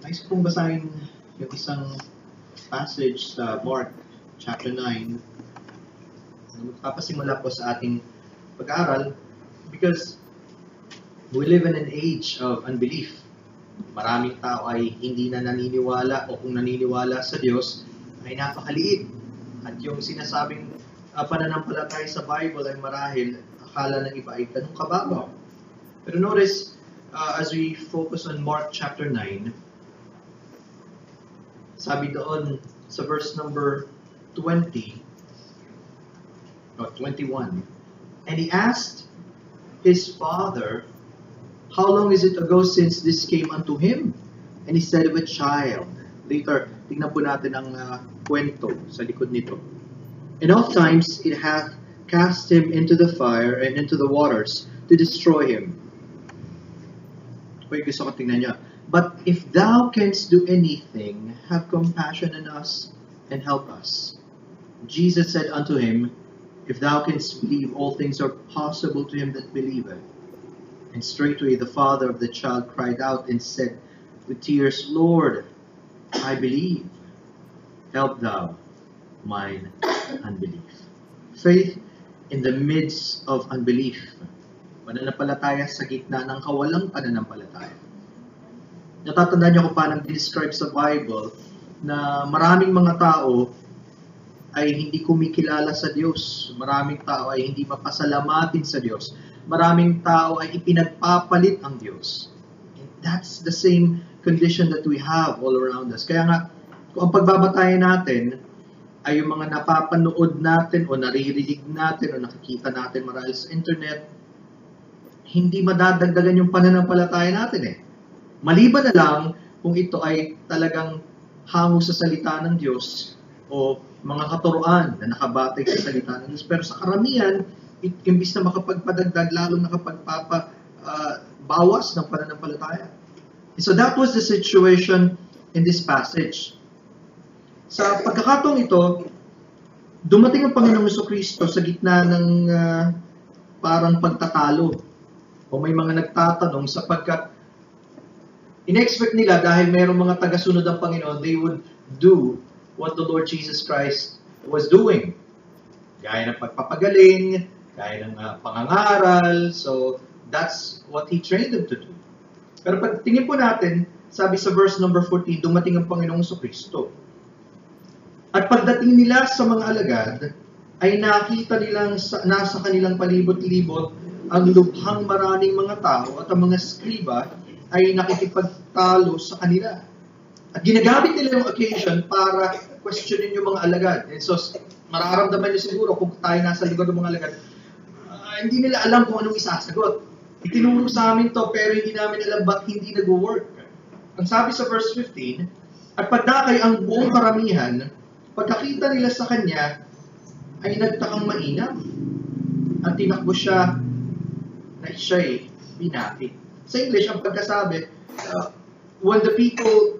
Nais kong basahin yung isang passage sa Mark chapter 9. Magpapasimula po sa ating pag-aaral because we live in an age of unbelief. Maraming tao ay hindi na naniniwala o kung naniniwala sa Diyos ay napakaliit. At yung sinasabing pananampalataya sa Bible ay marahil akala ng iba ay ganun kababaw. Pero notice, as we focus on Mark chapter 9, sabi doon sa verse number 20 or 21, and he asked his father, how long is it ago since this came unto him? And he said, of a child. Later, tingnan po natin ang kwento sa likod nito. And oft times it hath cast him into the fire and into the waters to destroy him. Ito gusto ko tingnan niya. But if thou canst do anything, have compassion on us and help us. Jesus said unto him, if thou canst believe, all things are possible to him that believeth. And straightway the father of the child cried out and said with tears, Lord, I believe. Help thou mine unbelief. Faith in the midst of unbelief. Pananampalataya sa gitna ng kawalang pananampalataya. Natatandaan niyo kung paano describe sa Bible na maraming mga tao ay hindi kumikilala sa Diyos. Maraming tao ay hindi mapasalamatin sa Diyos. Maraming tao ay ipinagpapalit ang Diyos. And that's the same condition that we have all around us. Kaya nga, kung ang pagbabatayan natin ay yung mga napapanood natin o naririnig natin o nakikita natin marahil sa internet, hindi madadagdagan yung pananampalataya natin eh. Maliban na lang kung ito ay talagang hango sa salita ng Diyos o mga katuruan na nakabatay sa salita ng Diyos. Pero sa karamihan, imbis na makapagpadagdag, lalong nakapagbawas ng pananampalataya. So that was the situation in this passage. Sa pagkakataong ito, dumating ang Panginoong Jesucristo sa gitna ng parang pagtatalo. O may mga nagtatanong sapagkat in-expect nila dahil mayroong mga tagasunod ang Panginoon, they would do what the Lord Jesus Christ was doing. Gaya ng pagpapagaling, gaya ng pangangaral. So, that's what He trained them to do. Pero pag tingin po natin, sabi sa verse number 14, dumating ang Panginoong Jesucristo. At pagdating nila sa mga alagad, ay nakita nilang nasa kanilang palibot-libot ang lubhang maraming mga tao at ang mga skriba ay nakikipagtalo sa kanila. At ginagamit nila yung occasion para questionin yung mga alagad. And so, mararamdaman niyo siguro kung tayo nasa likod ng mga alagad, hindi nila alam kung anong isasagot. Itinuro sa amin to, pero hindi namin alam ba't hindi nag-work. Ang sabi sa verse 15, at pagdakay ang buong karamihan, pagkakita nila sa kanya, ay nagtakang mainam. At tinakbo siya na siya'y binati. Sa English, ang pagkasabi, when the people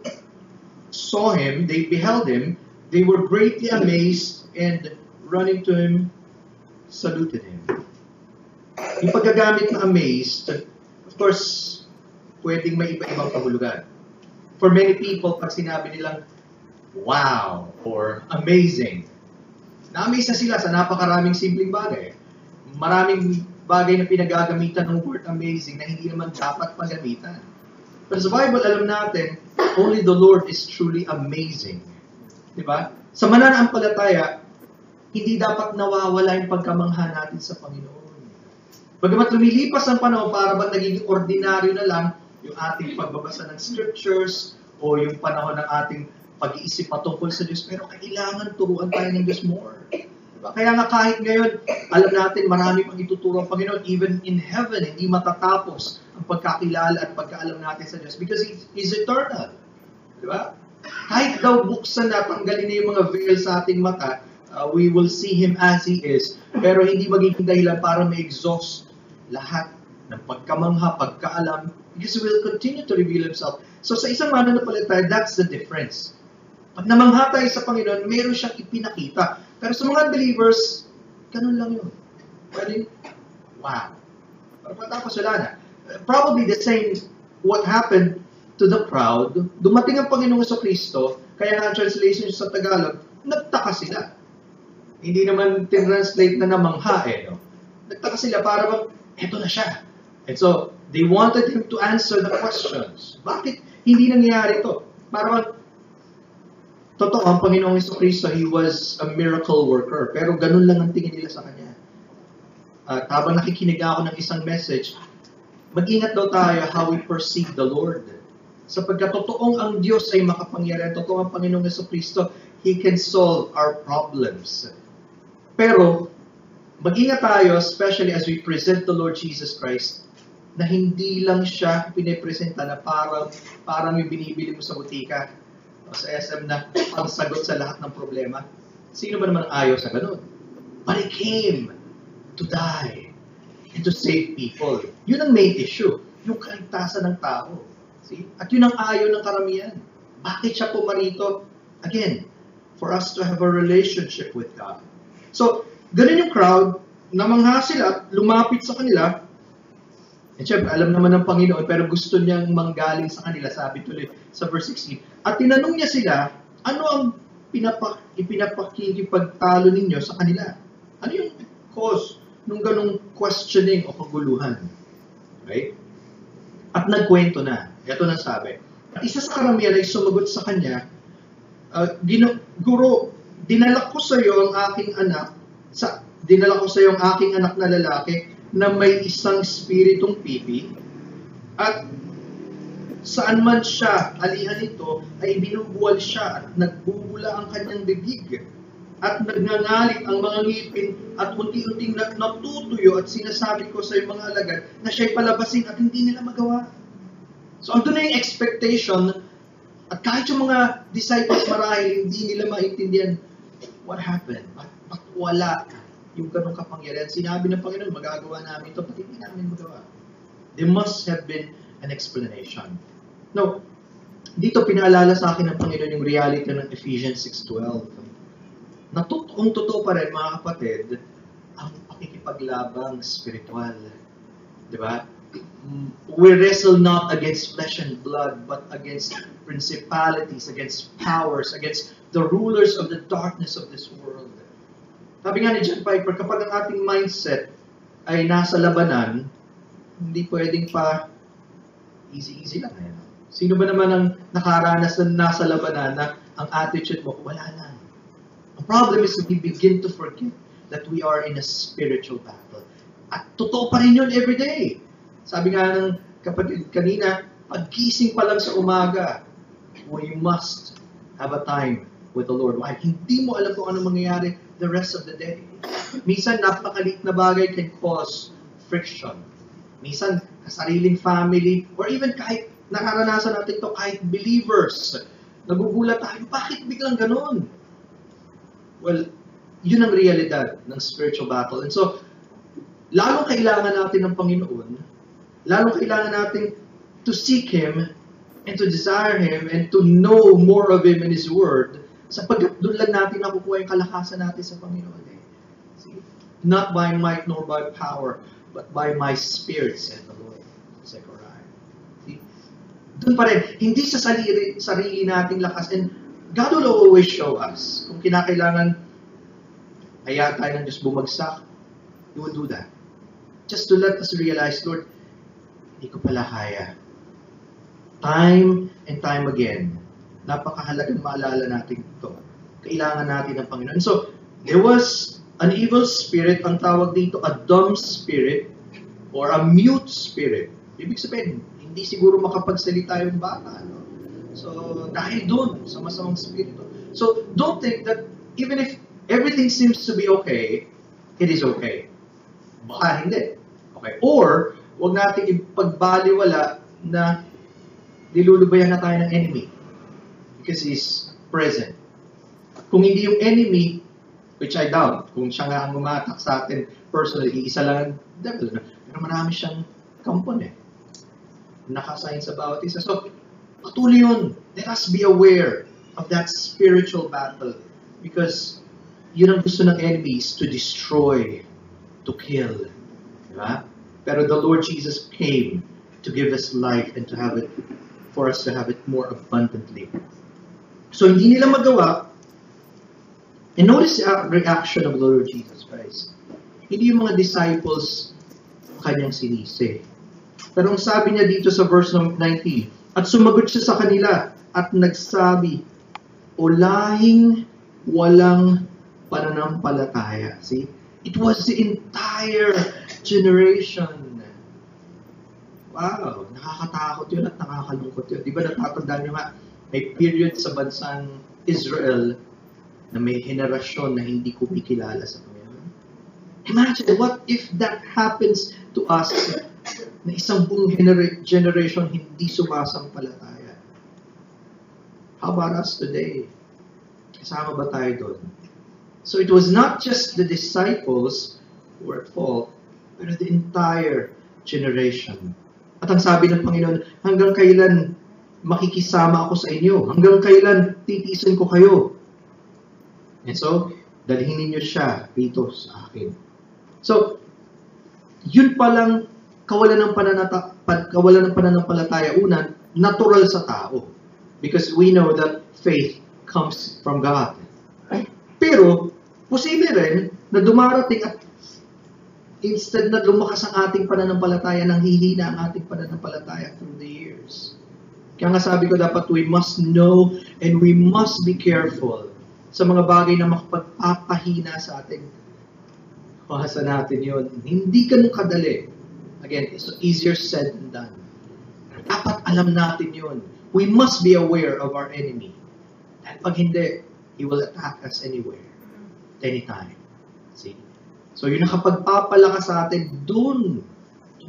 saw him, they beheld him, they were greatly amazed and running to him, saluted him. Yung paggagamit ng amazed, of course, pwedeng may iba-ibang kahulugan. For many people, pag sinabi nilang, wow, or amazing, na-amaze na sila sa napakaraming simpleng bagay. Maraming bagay na pinagagamitan ng word amazing na hindi naman dapat pagamitan. Pero sa Bible, alam natin, only the Lord is truly amazing. Diba? Sa mananampalataya, hindi dapat nawawala yung pagkamangha natin sa Panginoon. Bagamat lumilipas ang panahon, para ba nagiging ordinaryo na lang yung ating pagbabasa ng scriptures o yung panahon ng ating pag-iisip patungkol sa Diyos, pero kailangan turuan tayo ng Diyos more. Kaya nga kahit ngayon, alam natin marami pang ituturo ang Panginoon. Even in heaven, hindi matatapos ang pagkakilala at pagkaalam natin sa Diyos because He is eternal. Diba? Kahit daw buksan na, tanggalin na yung mga veil sa ating mata, we will see Him as He is. Pero hindi magiging dahilan para ma-exhaust lahat ng pagkamangha, pagkaalam, because He will continue to reveal Himself. So sa isang mananampalataya, that's the difference. Pag namangha tayo sa Panginoon, meron siyang ipinakita. Pero sa mga believers, ganun lang yun. Pwede, wow. Pero pagkatapos wala na. Probably the same what happened to to the crowd, dumating ang Panginoong Kristo, kaya nga translation sa Tagalog, nagtaka sila. Hindi naman tinranslate na namangha no? Nagtaka sila para bang, eto na siya. And so, they wanted him to answer the questions. Bakit hindi nangyayari ito? Para bang, totoo, ang Panginoong Kristo, He was a miracle worker. Pero ganun lang ang tingin nila sa Kanya. At habang nakikinig ako ng isang message, mag-ingat daw tayo how we perceive the Lord. Sapagkat totoong ang Diyos ay makapangyarihan, totoong ang Panginoong Kristo, He can solve our problems. Pero, mag-ingat tayo, especially as we present the Lord Jesus Christ, na hindi lang siya pinipresenta na parang yung binibili mo sa butika o sa SM na ang sagot sa lahat ng problema. Sino ba naman ayaw sa ganun? But He came to die and to save people. Yun ang main issue, yung kaligtasan ng tao. See? At yun ang ayaw ng karamihan. Bakit siya pumarito? Again, for us to have a relationship with God. So, ganun yung crowd, namangha sila, lumapit sa kanila, and syempre, alam naman ng Panginoon, pero gusto niyang manggaling sa kanila, sabi tuloy sa verse 16. At tinanong niya sila, ano ang ipinapakikipagtalo ninyo sa kanila? Ano yung cause nung ganung questioning o kaguluhan? Okay? At nagkwento na. Ito na sabi. At isa sa karamihan ay sumagot sa kanya, Guro, dinala ko sa iyo ang aking anak na lalaki na may isang spiritong pipi, at saan man siya alihan nito ay binubuwal siya at nagbubula ang kanyang bibig at nagngangalit ang mga ngipin at unti-unting natutuyo, at sinasabi ko sa mga alagad na siya'y palabasin at hindi nila magawa. So andun na yung expectation, at kahit yung mga disciples marahil hindi nila maintindihan what happened, but wala yung ganong kapangyarihan. Sinabi ng Panginoon, magagawa namin ito, pati hindi namin magawa. There must have been an explanation. Now, dito pinaalala sa akin ng Panginoon yung reality ng Ephesians 6:12. Na totoo pa rin, mga kapatid, ang pakikipaglabang spiritual. Diba? We wrestle not against flesh and blood, but against principalities, against powers, against the rulers of the darkness of this world. Sabi nga ni John Piper, kapag ang ating mindset ay nasa labanan, hindi pwedeng pa easy lang. Sino ba naman ang nakaranas na nasa labanan na ang attitude mo, wala lang. The problem is that we begin to forget that we are in a spiritual battle. At totoo pa rin yun every day. Sabi nga ng kapatid kanina, paggising pa lang sa umaga, we must have a time with the Lord. Why? Hindi mo alam kung ano mangyayari the rest of the day. Minsan, napakaliit na bagay can cause friction. Minsan, sariling family, or even kahit nararanasan natin ito, kahit believers, nagugulat tayo, bakit biglang ganun? Well, yun ang realidad ng spiritual battle. And so, lalong kailangan natin ng Panginoon, lalong kailangan natin to seek Him, and to desire Him, and to know more of Him and His Word, sapagkat doon lang natin nakukuha yung kalakasan natin sa Panginoon. See? Not by might nor by power, but by my Spirit, said the Lord. Zechariah. See? Doon pa rin, hindi sa sarili nating lakas. And God will always show us. Kung kinakailangan hayaan tayo ng Diyos bumagsak, He will do that. Just to let us realize, Lord, hindi ko pala kaya. Time and time again, napakahalagang maalala natin ito. Kailangan natin ng Panginoon. So, there was an evil spirit, ang tawag dito, a dumb spirit, or a mute spirit. Ibig sabihin, hindi siguro makapagsalita yung bata. No? So, dahil doon, sa masamang spirito. So, don't think that even if everything seems to be okay, it is okay. Baka hindi. Okay. Or, huwag natin ipagbaliwala na nilulubayan na tayo ng enemy. Because He's present. Kung hindi yung enemy, which I doubt, kung siya nga ang umatak sa atin personally, isa lang ang devil. Pero marami siyang kampon nakasign sa bawat isa. So, patuloy yun. Let us be aware of that spiritual battle. Because yun ang gusto ng enemies, to destroy, to kill. Diba? Pero the Lord Jesus came to give us life and to have it for us to have it more abundantly. So hindi nila magawa. And notice the reaction of the Lord Jesus Christ. Hindi yung mga disciples kanyang sinisi. Pero ang sabi niya dito sa verse 19, at sumagot siya sa kanila at nagsabi, o lahing walang pananampalataya. See? It was the entire generation. Wow, nakakatakot yun at nakakalungkot yun. Di ba natatandaan nyo nga, may period sa bansang Israel na may henerasyon na hindi kumikilala sa Panginoon. Imagine, what if that happens to us na isang buong generation hindi sumasampalataya? How about us today? Kasama ba tayo doon? So it was not just the disciples who were at fault, pero the entire generation. At ang sabi ng Panginoon, hanggang kailan makikisama ako sa inyo? Hanggang kailan titiisin ko kayo? And so, dalhin ninyo siya dito sa akin. So, yun palang kawalan ng pananampalataya, una, natural sa tao. Because we know that faith comes from God. Pero, posible rin na dumarating at instead na lumakas ang ating pananampalataya, nang hihina ang ating pananampalataya through the years. Kaya nga sabi ko, dapat we must know and we must be careful sa mga bagay na makapagpapahina sa ating kuhasa natin yun. Hindi ganun kadali. Again, it's easier said than done. Dapat alam natin yun. We must be aware of our enemy. Dahil pag hindi, he will attack us anywhere, anytime. See? So yun ang kapagpapalakas sa atin, dun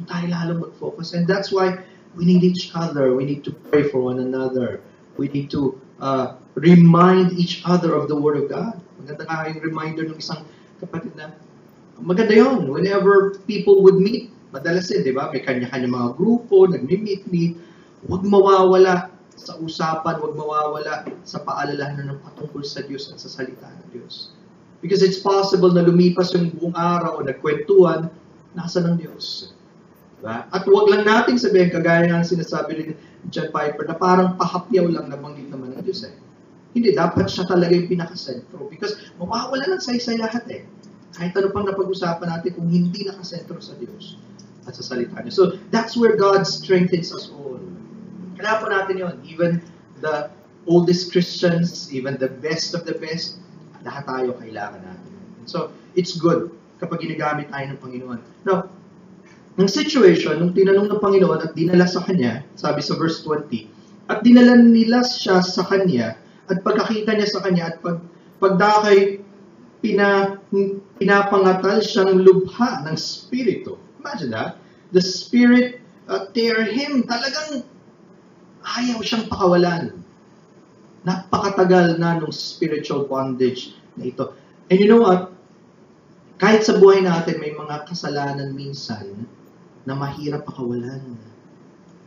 tayo lalo mag-focus. And that's why we need each other. We need to pray for one another. We need to remind each other of the Word of God. Maganda nga yung reminder ng isang kapatid na, maganda yun. Whenever people would meet, madalas din, di ba? May kanya-kanya mga grupo, nagmi-meet. Huwag mawawala sa usapan, huwag mawawala sa paalalahanan ng patungkol sa Diyos at sa salita ng Diyos. Because it's possible na lumipas yung buong araw o nagkwentuhan, nasa ng Diyos. Diba? At huwag lang nating sabihin, kagaya ng sinasabi ni John Piper, na parang pahapyaw lang nabanggit naman ng Diyos eh. Hindi, dapat siya talaga yung pinakasentro. Because mawawala ng saysay lahat eh. Kahit ano pang napag-usapan natin kung hindi nakasentro sa Diyos at sa salita niya. So, that's where God strengthens us all. Kailangan po natin yun. Even the oldest Christians, even the best of the best, lahat tayo kailangan natin. So, it's good kapag ginagamit tayo ng Panginoon. Now, ng situation, nung tinanong ng Panginoon at dinala sa Kanya, sabi sa verse 20, at dinala nila siya sa Kanya, at pagkakita niya sa Kanya, at pagdakay, pinapangatal siyang lubha ng Spirito. Imagine that. The Spirit tear him. Talagang ayaw siyang pakawalan. Napakatagal na nung spiritual bondage na ito. And you know what? Kahit sa buhay natin, may mga kasalanan minsan na mahirap pakawalan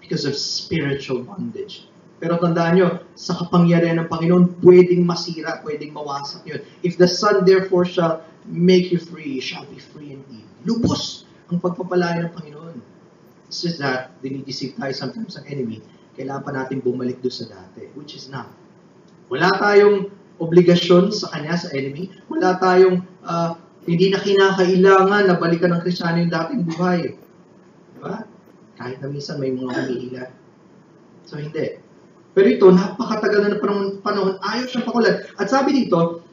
because of spiritual bondage. Pero tandaan nyo, sa kapangyarihan ng Panginoon, pwedeng masira, pwedeng mawasak yun. If the Son therefore shall make you free, you shall be free indeed. Lubos ang pagpapalaya ng Panginoon. It's just that, dinideceive tayo sometimes ang enemy, kailangan pa natin bumalik doon sa dati, which is not. Wala tayong obligasyon sa kanya, sa enemy. Wala tayong, hindi na kinakailangan na balikan ng Kristyano yung dating buhay. Diba? Kahit na minsan may mga humihila. So, hindi. Pero ito, napakatagal na panahon, ayaw siyang pakulan. At sabi dito,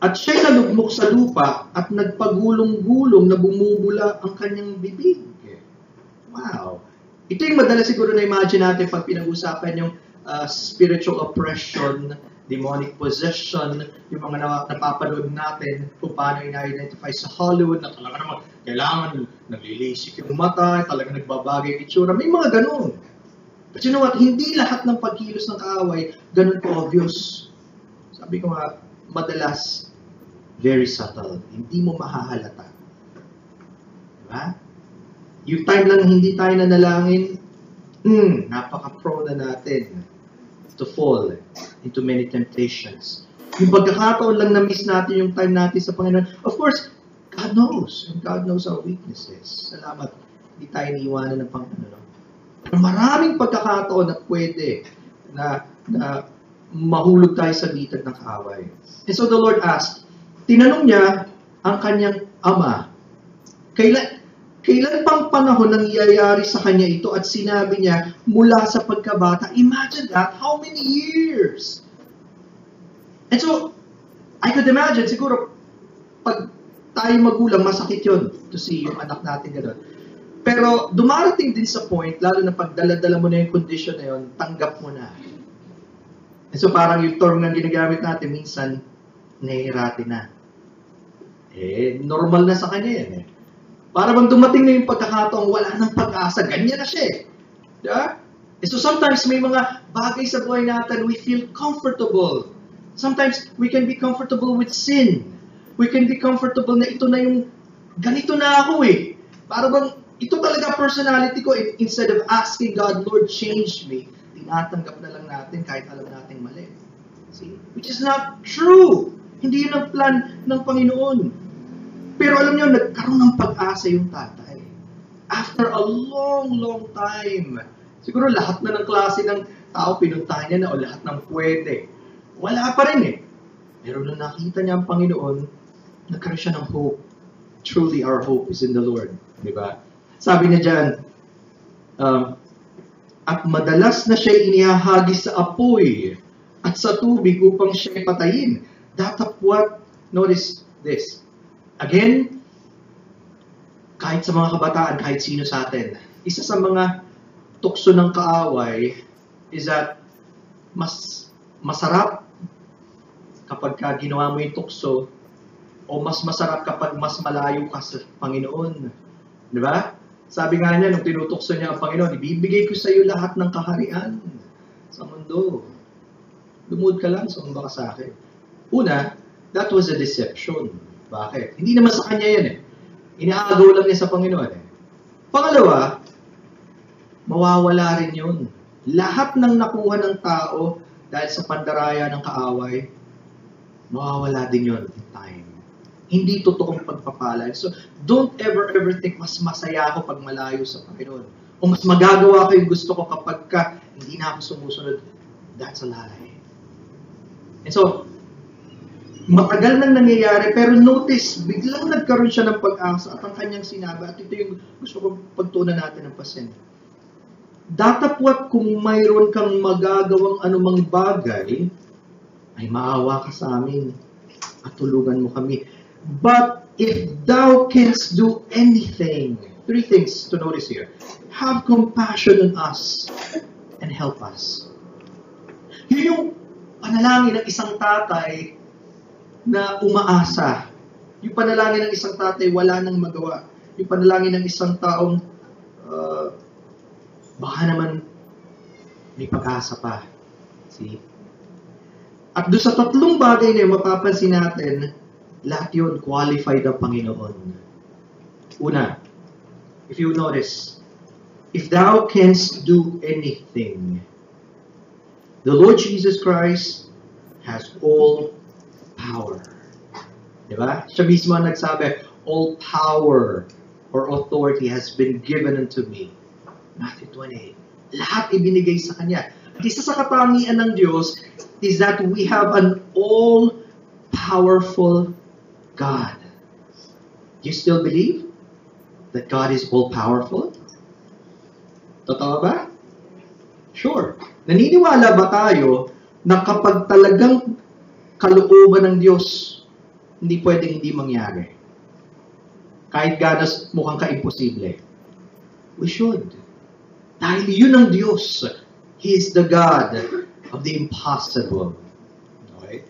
at siya'y nalugmok sa lupa at nagpagulong-gulong na bumubula ang kanyang bibig. Wow. Ito yung madalas siguro na imagine natin pag pinag-usapan yung spiritual oppression, demonic possession, yung mga napapanood natin kung paano ina-identify sa Hollywood na talaga naman kailangan naglilisik yung mata, talaga nagbabagay yung itsura. May mga ganun. But you know what? Hindi lahat ng pagkilos ng kaaway ganun ka-obvious. Sabi ko nga, madalas, very subtle. Hindi mo mahahalata. Diba? Yung time lang hindi tayo nanalangin, napaka-prone na natin to fall into many temptations. Yung pagkakataon lang na-miss natin yung time natin sa Panginoon. Of course, God knows. And God knows our weaknesses. Salamat. Hindi tayo niiwanan ng Panginoon. Maraming pagkakataon na pwede na mahulog tayo sa bitag ng kaaway. And so the Lord asked, tinanong niya ang kanyang ama, kailan pang panahon nangyayari sa kanya ito? At sinabi niya, mula sa pagkabata. Imagine that, how many years? And so, I could imagine, siguro, pag tayo magulang, masakit yun to see yung anak natin gano'n. Pero dumarating din sa point, lalo na pag dala-dala mo na yung condition na yun, tanggap mo na. And so parang yung term na ginagamit natin, minsan, nahihirati na. Normal na sa kanya yan eh. Para bang dumating na yung pagkakataong wala nang pag-asa, ganyan na siya eh. Diba? And so sometimes may mga bagay sa buhay natin, we feel comfortable. Sometimes we can be comfortable with sin. We can be comfortable na ito na yung, ganito na ako eh. Para bang, ito talaga personality ko. Instead of asking God, Lord, change me, tinatanggap na lang natin kahit alam natin mali. See? Which is not true. Hindi yun ang plan ng Panginoon. Pero alam niyo, nagkaroon ng pag-asa yung tatay. After a long, long time. Siguro lahat na ng klase ng tao pinuntahan niya na o lahat ng pwede. Wala pa rin eh. Pero nung nakita niya ang Panginoon, nagkaroon siya ng hope. Truly our hope is in the Lord. Diba? Sabi niya dyan, at madalas na siya inihahagis sa apoy at sa tubig upang siya patayin. Datapwat, notice this. Again, kahit sa mga kabataan, kahit sino sa atin, isa sa mga tukso ng kaaway is that mas masarap kapag ginawa mo yung tukso o mas masarap kapag mas malayo ka sa Panginoon. Di ba? Sabi nga niya, nung tinutukso niya ang Panginoon, ibibigay ko sa iyo lahat ng kaharian sa mundo. Lumuhod ka lang, sumamba ka sa akin. Una, that was a deception. Bakit? Hindi naman sa kanya yan eh. Inaagaw lang niya sa Panginoon eh. Pangalawa, mawawala rin yun. Lahat ng nakuha ng tao dahil sa pandaraya ng kaaway, mawawala din yun in time. Hindi totoong pagpapala. So, don't ever think mas masaya ako pag malayo sa Panginoon. O mas magagawa ko yung gusto ko kapag hindi na ako sumusunod. That's a lie. And so, matagal nang nangyayari, pero notice, biglang nagkaroon siya ng pag-asa at ang kanyang sinabi, at ito yung gusto ko pagtunan natin ng pasin. Datapwat kung mayroon kang magagawang anumang bagay, ay maawa ka sa amin at tulungan mo kami. But if thou canst do anything, three things to notice here. Have compassion on us and help us. Yun yung panalangin ng isang tatay na umaasa. Yung panalangin ng isang tatay, wala nang magawa. Yung panalangin ng isang taong baka naman may pag-asa pa. See? At doon sa tatlong bagay na yun, mapapansin natin, lahat yun qualified ang Panginoon. Una, if you notice, if thou canst do anything, the Lord Jesus Christ has all power. Diba? Siya mismo ang nagsabi, all power or authority has been given unto me. Matthew 28. Lahat ibinigay sa Kanya. At isa sa katangian ng Diyos is that we have an all-powerful God. Do you still believe that God is all-powerful? Totoo ba? Sure. Naniniwala ba tayo na kapag talagang kalooban ng Diyos, hindi pwedeng hindi mangyari? Kahit ganas mukhang ka-imposible. We should. Dahil yun ang Diyos. He is the God of the impossible. Okay?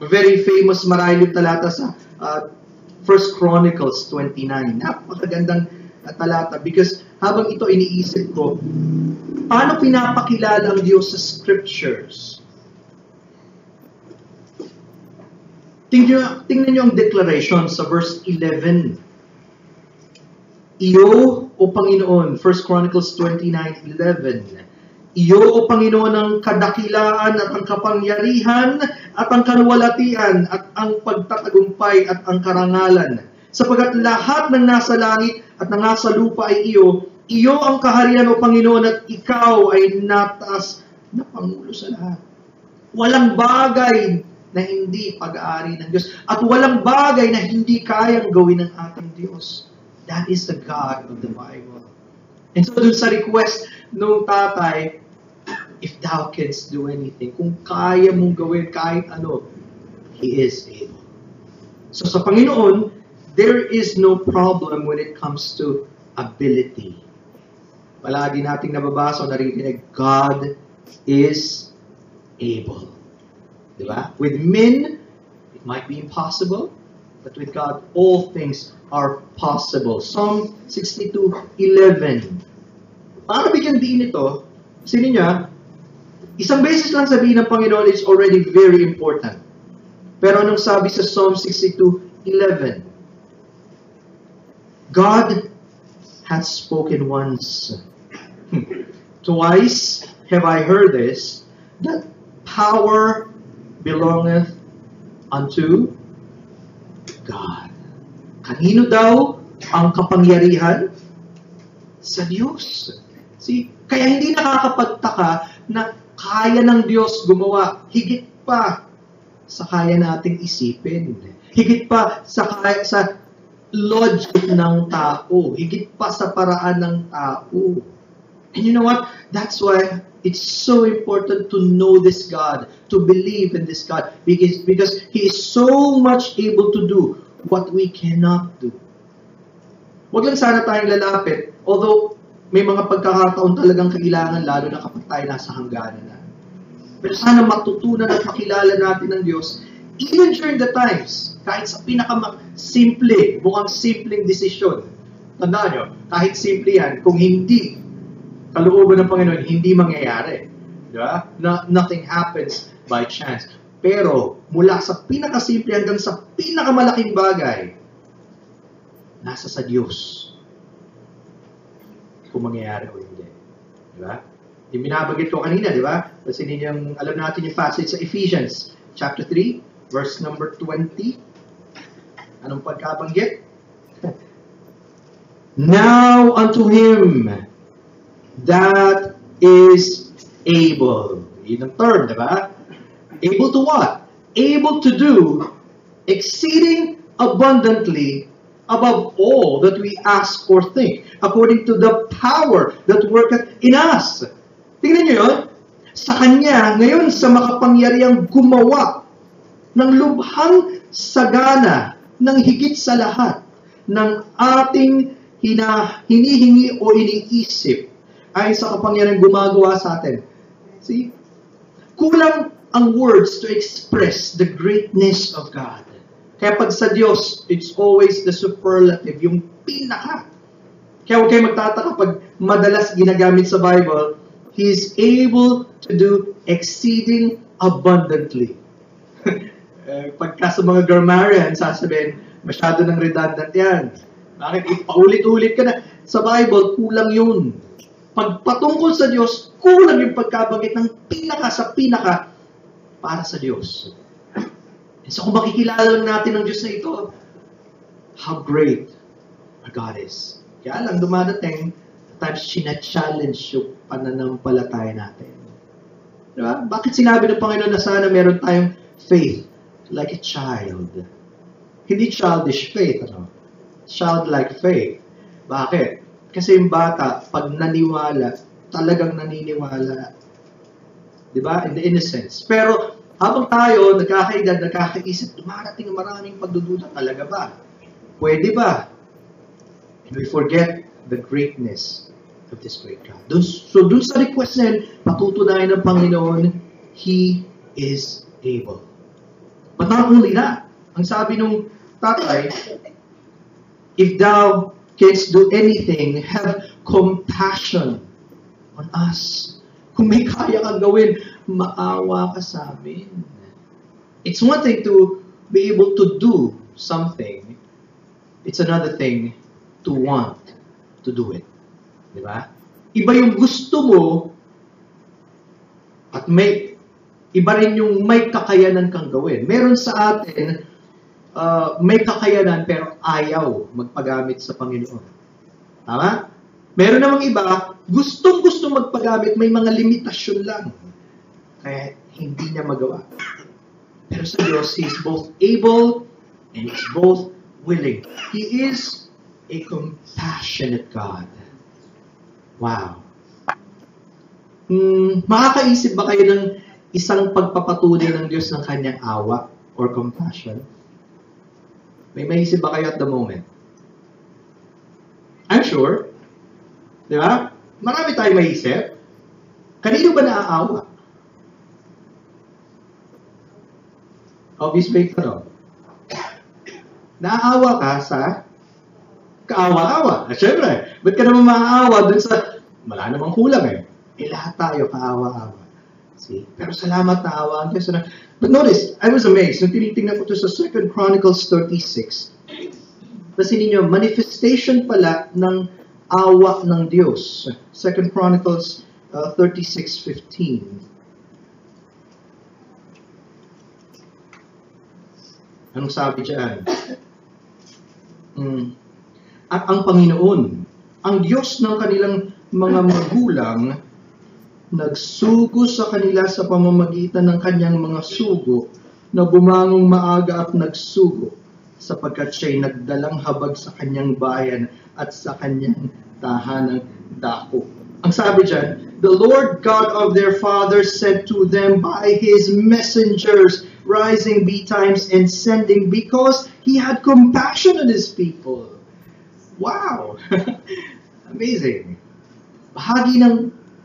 Very famous maraming talata sa 1 Chronicles 29. Napakagandang talata because habang ito iniisip ko, paano pinapakilala ang Diyos sa Scriptures? Tingnan nyo ang declaration sa verse 11. Iyo, O Panginoon, 1 Chronicles 29:11. Iyo, O Panginoon, ang kadakilaan at ang kapangyarihan at ang kaluwalhatian at ang pagtatagumpay at ang karangalan. Sapagat lahat ng nasa langit at na nasa lupa ay iyo. Iyo ang kaharian, O Panginoon, at ikaw ay nataas na Pangulo sa lahat. Walang bagay na hindi pag-aari ng Diyos. At walang bagay na hindi kayang gawin ng ating Diyos. That is the God of the Bible. And so dun sa request ng tatay, if thou canst do anything, kung kaya mong gawin kahit ano, He is able. So sa Panginoon, there is no problem when it comes to ability. Palagi nating nababasa o naririnig, God is able. Diba? With men, it might be impossible, but with God, all things are possible. Psalm 62:11. Para bigyan din ito, sino niya, isang beses lang sabihin ng Panginoon, it's already very important. Pero anong sabi sa Psalm 62:11? God has spoken once. Twice have I heard this, that power belongeth unto God. Kanino daw ang kapangyarihan? Sa Diyos. See, kaya hindi nakakapagtaka na kaya ng Diyos gumawa higit pa sa kaya nating isipin. Higit pa sa logic ng tao. Higit pa sa paraan ng tao. And you know what? That's why it's so important to know this God, to believe in this God, because He is so much able to do what we cannot do. Huwag lang sana tayong lalapit, although may mga pagkakataon talagang kailangan, lalo na kapag tayo nasa hangganan na. Pero sana matutunan at makilala natin ng Diyos, even during the times, kahit sa pinaka-simple, mukhang simpleng desisyon. Tandaan nyo, kahit simple yan, kung hindi kalooban ng Panginoon, hindi mangyayari. Diba? Nothing happens by chance. Pero, mula sa pinakasimple hanggang sa pinakamalaking bagay, nasa sa Diyos kung mangyayari o hindi. Diba? Yung binabagit ko kanina, diba? Kasi ninyong, alam natin yung passage sa Ephesians, chapter 3, verse number 20. Anong pagkabanggit? Now unto Him that is able. Yun ang term, diba? Able to what? Able to do exceeding abundantly above all that we ask or think, according to the power that worketh in us. Tingnan nyo yun? Sa Kanya, ngayon sa makapangyarihang gumawa ng lubhang sagana ng higit sa lahat ng ating hinihingi o iniisip ay sa kapangyarihang gumagawa sa atin. See? Kulang ang words to express the greatness of God. Kaya pag sa Diyos, it's always the superlative, yung pinaka. Kaya huwag kayo magtataka pag madalas ginagamit sa Bible, He is able to do exceeding abundantly. Pagka sa mga grammarian, sasabihin, masyado ng redundant yan. Bakit? Ipaulit-ulit ka na. Sa Bible, kulang yun. Pag patungkol sa Diyos, kulang yung pagkabanggit ng pinaka sa pinaka para sa Diyos. And so kung makikilala lang natin ang Diyos na ito, how great our God is. Kaya lang dumadating, at times china-challenge yung pananampalataya natin. Diba? Bakit sinabi ng Panginoon na sana meron tayong faith like a child? Hindi childish faith, ano? Childlike faith. Bakit? Kasi yung bata, pag naniwala, talagang naniniwala. Diba? In the innocence. Pero, habang tayo, nagkakaedad, nagkakaisip, dumarating maraming pagdududa. Talaga ba? Pwede ba? And we forget the greatness of this great God. So, dun sa request na yun, patutunayan ng Panginoon, He is able. But not only that, ang sabi nung tatay, if thou canst do anything, have compassion on us. Kung may kaya kang gawin, maawa ka sa amin. It's one thing to be able to do something. It's another thing to want to do it. Diba? Iba yung gusto mo at iba rin yung may kakayanan kang gawin. Meron sa atin, may kakayanan pero ayaw magpagamit sa Panginoon. Tama? Meron namang iba, gustong-gusto magpagamit, may mga limitasyon lang. Kaya hindi niya magawa. Pero sa Diyos, He is both able and He's both willing. He is a compassionate God. Wow. Makakaisip ba kayo ng isang pagpapatunay ng Diyos ng kanyang awa or compassion? May maisip ba kayo at the moment? I'm sure. Di ba? Marami tayong maisip. Kanino ba naaawa? Obvious ba ito, no? Naaawa ka sa kaawa-awa. Siyempre, ba't ka naman maaawa dun sa wala namang kulang eh. Lahat tayo kaawa-awa. See? Pero salamat na awa ang Diyos. But notice, I was amazed. Nung tinitingnan ko ito sa 2 Chronicles 36, kasi ninyo, manifestation pala ng awa ng Diyos. 2 Chronicles 36:15. Anong sabi dyan? At ang Panginoon, ang Diyos ng kanilang mga magulang, nagsugo sa kanila sa pamamagitan ng kanyang mga sugo, na bumangong maaga at nagsugo, sapagkat siya'y nagdalang habag sa kanyang bayan at sa kanyang tahanang dako. Ang sabi dyan, the Lord God of their fathers said to them by His messengers, rising betimes and sending, because He had compassion on His people. Wow! Amazing. Bahagi ng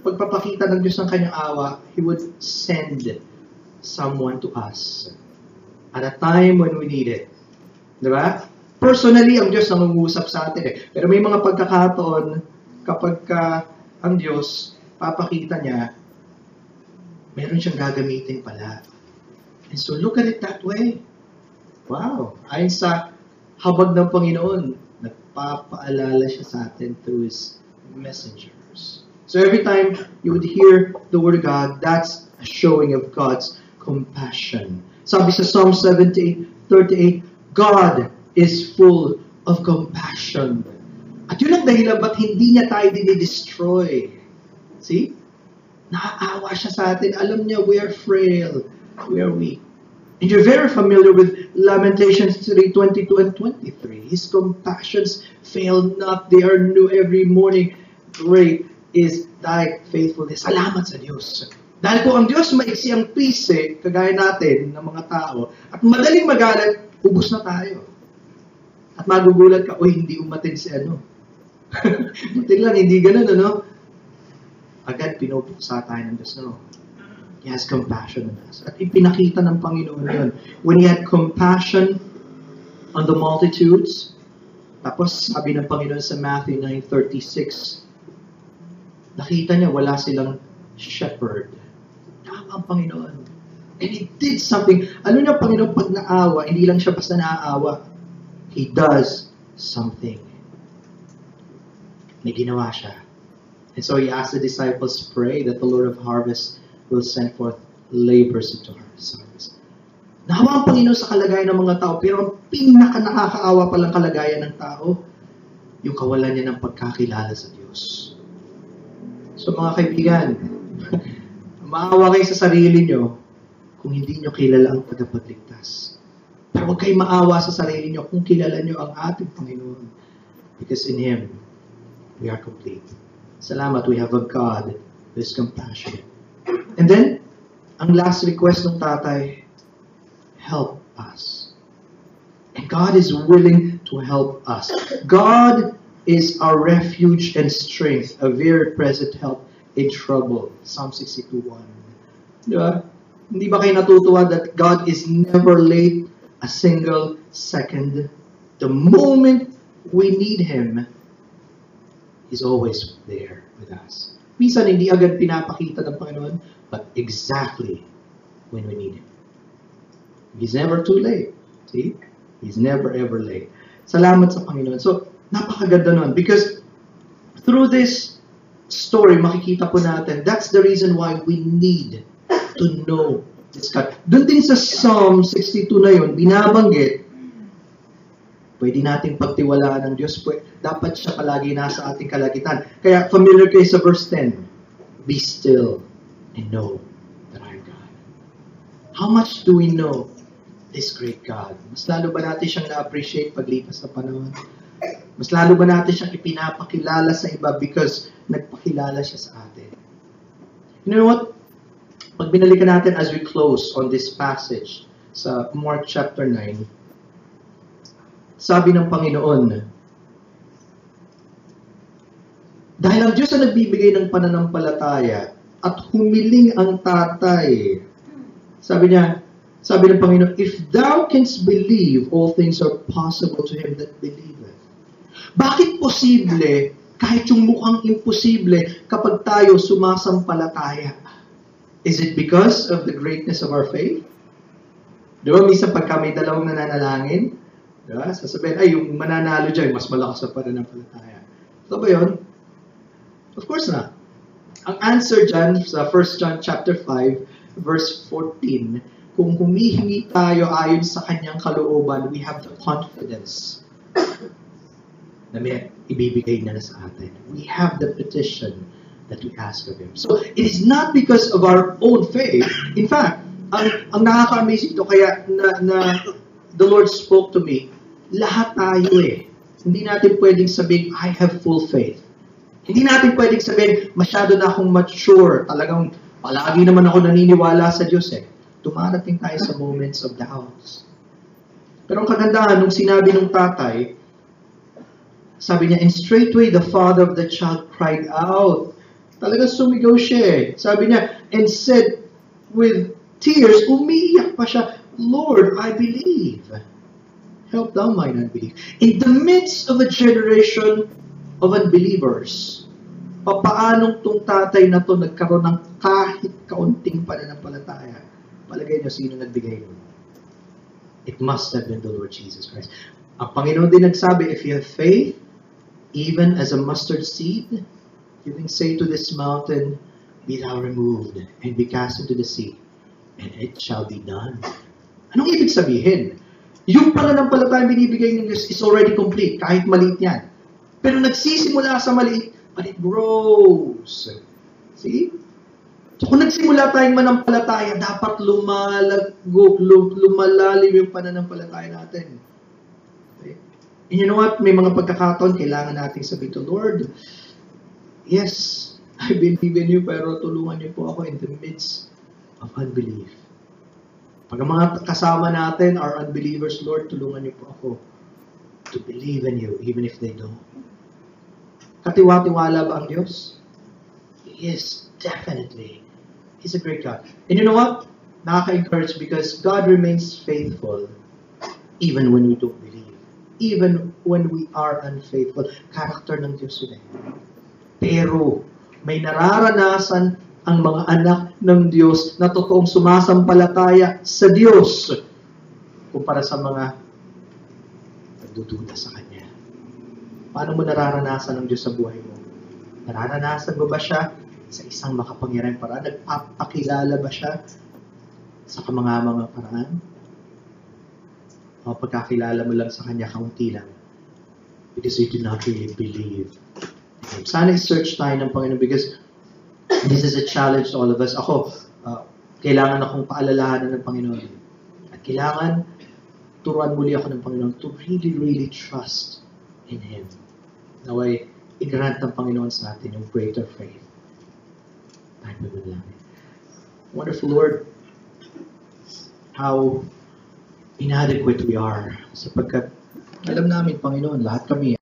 pagpapakita ng Diyos ng kanyang awa, He would send someone to us at a time when we need it. Diba? Personally, ang Diyos nangungusap sa atin eh. Pero may mga pagkakataon kapag ang Diyos, papakita niya, meron siyang gagamitin pala. And so look at it that way. Wow! Ayon sa habag ng Panginoon, nagpapaalala siya sa atin through His messengers. So every time you would hear the Word of God, that's a showing of God's compassion. Sabi sa Psalm 78:38, God is full of compassion. At yun ang dahilan ba't hindi niya tayo dinidestroy. See? Naaawa siya sa atin. Alam niya, we are frail. We are weak. And you're very familiar with Lamentations 3:22 and 23. His compassions fail not. They are new every morning. Great is thy faithfulness. Salamat sa Diyos. Dahil kung ang Diyos maiksi ang pise, kagaya natin, ng mga tao, at madaling magalit, ubos na tayo. At magugulat ka, uy, hindi umatin si ano. Buti lang, hindi ganun, ano? Agad pinupuksa tayo ng Diyos, no? He has compassion on us. At ipinakita ng Panginoon yun. When He had compassion on the multitudes, tapos sabi ng Panginoon sa Matthew 9:36, nakita niya wala silang shepherd. Tama ang Panginoon. And He did something. Ano niya, Panginoon, pag naawa, hindi lang siya basta naaawa. He does something. May ginawa siya. And so He asked the disciples, pray that the Lord of harvest will send forth laborers into harvest. Naawa ang Panginoon sa kalagayan ng mga tao, pero ang pinaka-nakakaawa palang kalagayan ng tao, yung kawalan niya ng pagkakilala sa Diyos. So mga kaibigan, maawa kayo sa sarili nyo kung hindi nyo kilala ang tagapagligtas. Pero huwag kayo maawa sa sarili nyo kung kilala nyo ang ating Panginoon. Because in Him, we are complete. Salamat, we have a God who is compassionate. And then, ang last request ng tatay, help us. And God is willing to help us. God is our refuge and strength, a very present help in trouble. Psalm 62:1. Diba? Hindi ba kayo natutuwa that God is never late a single second? The moment we need Him, He's always there with us. Minsan hindi agad pinapakita ng Panginoon, but exactly when we need Him. He's never too late. See? He's never ever late. Salamat sa Panginoon. So, napakaganda nun. Because through this story, makikita po natin, that's the reason why we need to know this God. Doon din sa Psalm 62 na yun, binabanggit Pwede nating pagtiwalaan ng Diyos. Dapat siya palagi nasa ating kalagitan. Kaya familiar kayo sa verse 10. Be still and know that I am God. How much do we know this great God? Mas lalo ba natin siyang na-appreciate paglipas ng panahon? Mas lalo ba natin siyang ipinapakilala sa iba because nagpakilala siya sa atin? You know what? Pag binalikan natin as we close on this passage sa Mark chapter 9, sabi ng Panginoon, dahil ang Diyos ang nagbibigay ng pananampalataya at humiling ang tatay, sabi ng Panginoon, if thou canst believe, all things are possible to him that believeth. Bakit posible, kahit yung mukhang imposible, kapag tayo sumasampalataya? Is it because of the greatness of our faith? Di ba, minsan pagka may dalawang nananalangin, diba? Sasabihin, ay, yung mananalo dyan, mas malakas sa pananampalataya. So ba yun? Of course not. Ang answer dyan sa 1 John chapter 5, verse 14, kung humihingi tayo ayon sa kanyang kalooban, we have the confidence na may ibibigay na sa atin. We have the petition that we ask of Him. So, it is not because of our own faith. In fact, ang nakaka-amaze ito, kaya na the Lord spoke to me, lahat tayo Hindi natin pwedeng sabihin, I have full faith. Hindi natin pwedeng sabihin, masyado na akong mature. Talagang, palagi naman ako naniniwala sa Diyos Dumarating tayo sa moments of doubts. Pero ang kagandahan, nung sinabi ng tatay, sabi niya, and straightway the father of the child cried out. Talagang sumigaw siya Sabi niya, and said with tears, umiiyak pa siya, Lord, I believe. Help thou mine unbelief. In the midst of a generation of unbelievers, papaanong tong tatay na to nagkaroon ng kahit kaunting pananampalataya? Palagay niyo, sino nagbigay nun? It must have been the Lord Jesus Christ. Ang Panginoon din nagsabi, if you have faith, even as a mustard seed, you can say to this mountain, be thou removed and be cast into the sea, and it shall be done. Anong ibig sabihin? Yung pananampalataya binibigay ng Diyos is already complete, kahit maliit yan. Pero nagsisimula sa maliit, but it grows. See? So kung nagsimula tayong manampalataya, dapat lumalalim yung pananampalataya natin. Okay? And you know what? May mga pagkakataon, kailangan nating sabihin to Lord, yes, I believe in you, pero tulungan niyo po ako in the midst of unbelief. Pag ang mga kasama natin are unbelievers, Lord, tulungan niyo po ako to believe in you, even if they don't. Katiwa-tiwala ba ang Diyos? Yes, definitely. He's a great God. And you know what? Nakaka-encourage because God remains faithful even when we don't believe. Even when we are unfaithful. Character ng Diyos yun Pero, may nararanasan ang mga anak ng Diyos na totoong sumasampalataya sa Diyos kumpara sa mga nagdududa sa Kanya. Paano mo nararanasan ang Diyos sa buhay mo? Nararanasan mo ba siya sa isang makapangyarihang paraan? Nagpapakilala ba siya sa mga paraan? O pagkakilala mo lang sa Kanya, kaunti lang. Because you do not really believe. Sana i-search tayo ng Panginoon because this is a challenge to all of us. Ako, kailangan akong paalalahanan ng Panginoon. At kailangan turuan muli ako ng Panginoon to really, really trust in Him. Naway, i-grant ng Panginoon sa atin yung greater faith. Tayo naman. Wonderful Lord, how inadequate we are. Sapagkat alam namin, Panginoon, lahat kami